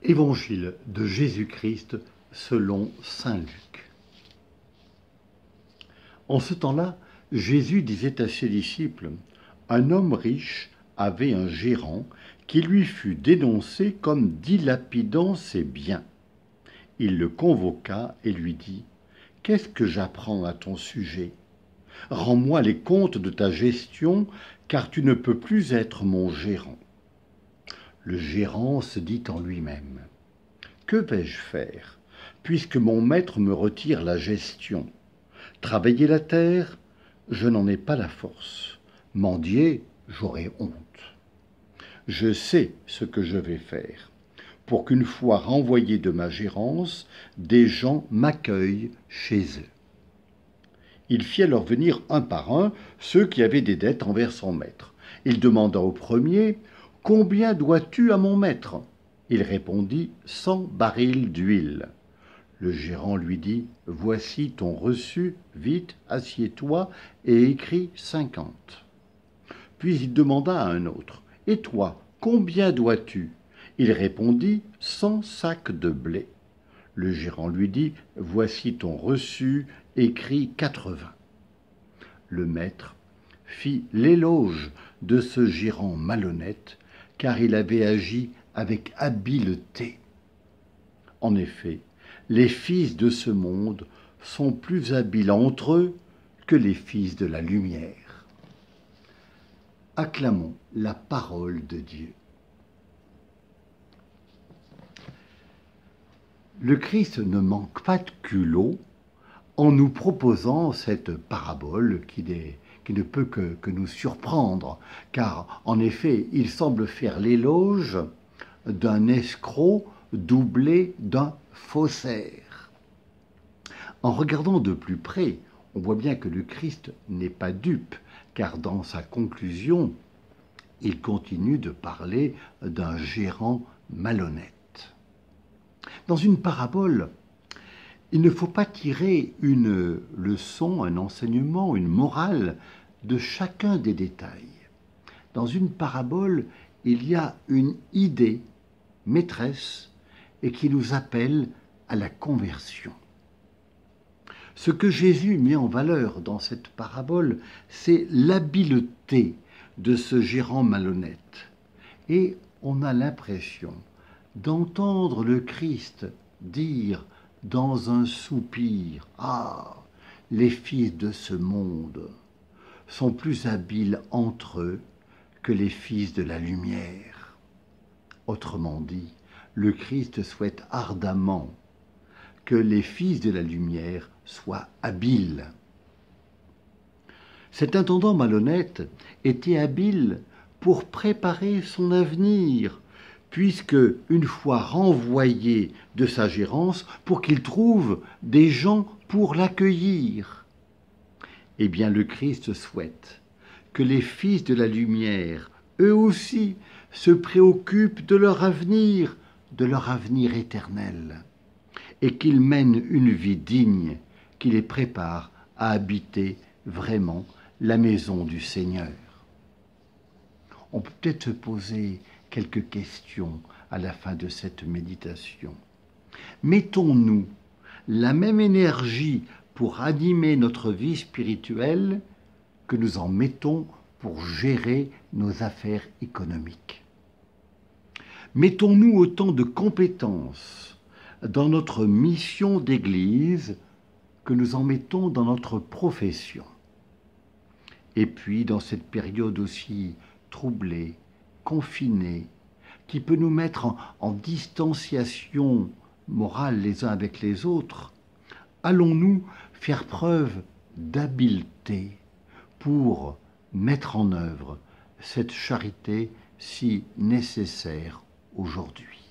Évangile de Jésus-Christ selon saint Luc. En ce temps-là, Jésus disait à ses disciples, « Un homme riche avait un gérant qui lui fut dénoncé comme dilapidant ses biens. Il le convoqua et lui dit, « Qu'est-ce que j'apprends à ton sujet ? Rends-moi les comptes de ta gestion, car tu ne peux plus être mon gérant. » Le gérant se dit en lui-même, « Que vais-je faire, puisque mon maître me retire la gestion ? Travailler la terre, je n'en ai pas la force. Mendier, j'aurai honte. Je sais ce que je vais faire, pour qu'une fois renvoyé de ma gérance, des gens m'accueillent chez eux. » Il fit alors venir un par un ceux qui avaient des dettes envers son maître. Il demanda au premier, « Combien dois-tu à mon maître ?» Il répondit, « 100 barils d'huile. » Le gérant lui dit, « Voici ton reçu, vite, assieds-toi et écris 50. » Puis il demanda à un autre, « Et toi, combien dois-tu » Il répondit, « 100 sacs de blé. » Le gérant lui dit, « Voici ton reçu, écris 80. » Le maître fit l'éloge de ce gérant malhonnête, car il avait agi avec habileté. En effet, les fils de ce monde sont plus habiles entre eux que les fils de la lumière. Acclamons la parole de Dieu. Le Christ ne manque pas de culot en nous proposant cette parabole qui ne peut que nous surprendre, car en effet, il semble faire l'éloge d'un escroc doublé d'un faussaire. En regardant de plus près, on voit bien que le Christ n'est pas dupe, car dans sa conclusion, il continue de parler d'un gérant malhonnête. Dans une parabole, il ne faut pas tirer une leçon, un enseignement, une morale de chacun des détails. Dans une parabole, il y a une idée maîtresse et qui nous appelle à la conversion. Ce que Jésus met en valeur dans cette parabole, c'est l'habileté de ce gérant malhonnête. Et on a l'impression d'entendre le Christ dire dans un soupir, « Ah, les fils de ce monde sont plus habiles entre eux que les fils de la lumière. » Autrement dit, le Christ souhaite ardemment que les fils de la lumière soient habiles. Cet intendant malhonnête était habile pour préparer son avenir, puisque, une fois renvoyé de sa gérance, pour qu'il trouve des gens pour l'accueillir. Eh bien, le Christ souhaite que les fils de la lumière, eux aussi, se préoccupent de leur avenir éternel, et qu'ils mènent une vie digne qui les prépare à habiter vraiment la maison du Seigneur. On peut peut-être se poser quelques questions à la fin de cette méditation. Mettons-nous la même énergie pour animer notre vie spirituelle que nous en mettons pour gérer nos affaires économiques? Mettons-nous autant de compétences dans notre mission d'Église que nous en mettons dans notre profession? Et puis, dans cette période aussi troublée, confinée, qui peut nous mettre en distanciation morale les uns avec les autres, allons-nous faire preuve d'habileté pour mettre en œuvre cette charité si nécessaire aujourd'hui?